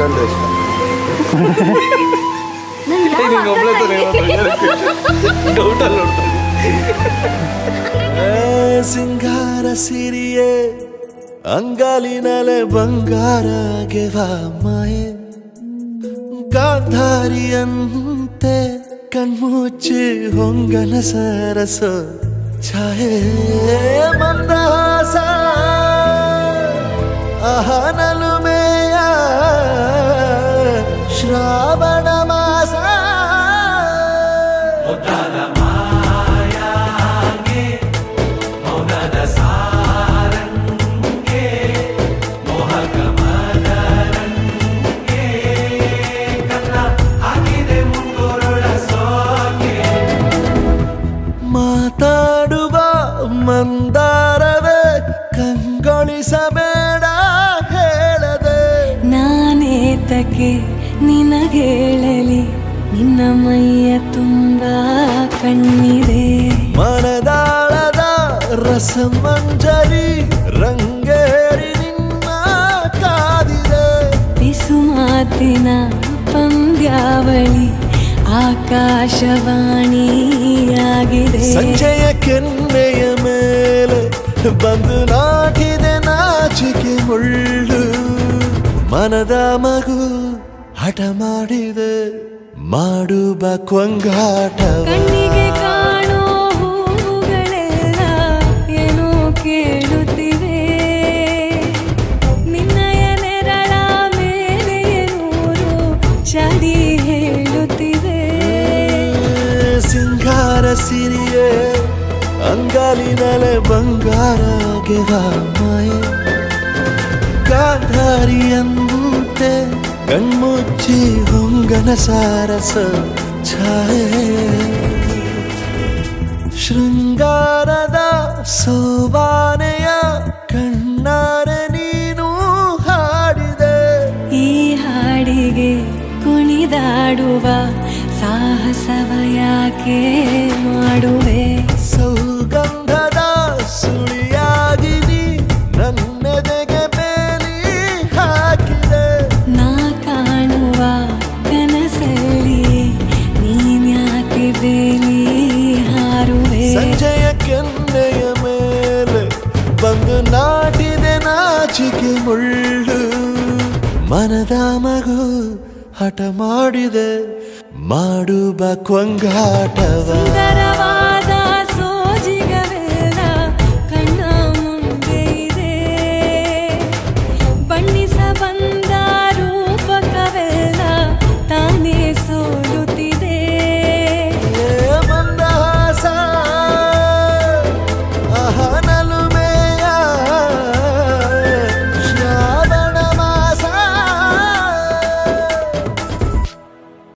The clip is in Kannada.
ಅಂದ್ರೆ ಇಷ್ಟ. ಸಿಂಗಾರ ಸಿರಿಯೇ ಅಂಗಾಲಿನಲೆ ಬಂಗಾರ ಗೆವಾ ಮಾಯೆ ಗಾಂಧಾರಿಯಂತೆ ಕಣ್ಮುಚ್ಚಿ ಹೊಂಗನ ಸರಸ ಛಾಯೆ ಮಂದಹಾಸ ಅಹನಲುಮೆಯ ಶ್ರಾವಣ ಮಾಸ ಮಾತಾಡುವ ಮಂದಾರವೇ ಕಂಗೊಳಿಸಬೇಡ ಹೇಳದೆ ನಾನೇತಕ್ಕೆ ನಿನಗೇಳಲಿ ನಿನ್ನ ಮೈಯ ತುಂಬ ಕಣ್ಣಿದೆ ಮನದಾಳದ ರಸಮಂಜರಿ ರಂಗೇರಿ ನಿನ್ನ ಕಾದಿದೆ ಬಿಸು ಮಾತಿನ ಪಂದ್ಯಾವಳಿ ಆಕಾಶವಾಣಿಯಾಗಿದೆ ಸಂಜೆಯ ಕೆನ್ನೆಯ ಮೇಲೆ ಬಂದು ನಾಟಿದೆ ನಾಚಿಕೆ ಮುಳ್ಳು ಮನದ ಮಗು ಹಠ ಮಾಡಿದೆ ಮಾಡುವ ಕೊಂಗಾಟವ ಕಣ್ಣಿಗೆ ಕಾಣೋ ಹೂಗಳೆಲ್ಲ ಏನೋ ಕೇಳುತ್ತಿವೆ ನಿನ್ನಯ ನೆರಳ ಮೇಲೆ ನೂರು ಚಡಿ ಹೇಳುತ್ತಿವೆ ಸಿಂಗಾರ ಸಿರಿಯೇ ಅಂಗಾಲಿನಲೆ ಬಂಗಾರ ಗೆವಾ ಮಾಯೆ ಗಾಂಧಾರಿಯಂತೆ ಕಣ್ಮುಚ್ಚಿ ಹೊಂಗನ ಸಾರಸ ಛಾಯೆ ಶೃಂಗಾರದ ಸೋವಾನೆಯ ಕಣ್ಣಾರೆ ನೀನು ಹಾಡಿದೆ ಈ ಹಾಡಿಗೆ ಕುಣಿದಾಡುವ ಸಾಹಸವ ಯಾಕೆ ಮಾಡುವೆ ಸೌಗಂಧದ ಸುಳಿಯಾಗಿ ನೀ ನನ್ನೆದೆಗೆ ಬೇಲಿ ಹಾಕಿದೆ ನಾ ಕಾಣುವ ಕನಸಲ್ಲಿ ನೀನ್ಯಾಕೆ ಬೇಲಿ ಹಾರುವೆ ಸಂಜೆಯ ಕೆನ್ನೆಯ ಮೇಲೆ ಬಂದು ನಾಟಿದೆ ನಾಚಿಕೆ ಮುಳ್ಳು ಮನದ ಮಗು ಹಠ ಮಾಡಿದೆ ಮಾಡುವ ಕೊಂಗಾಟವ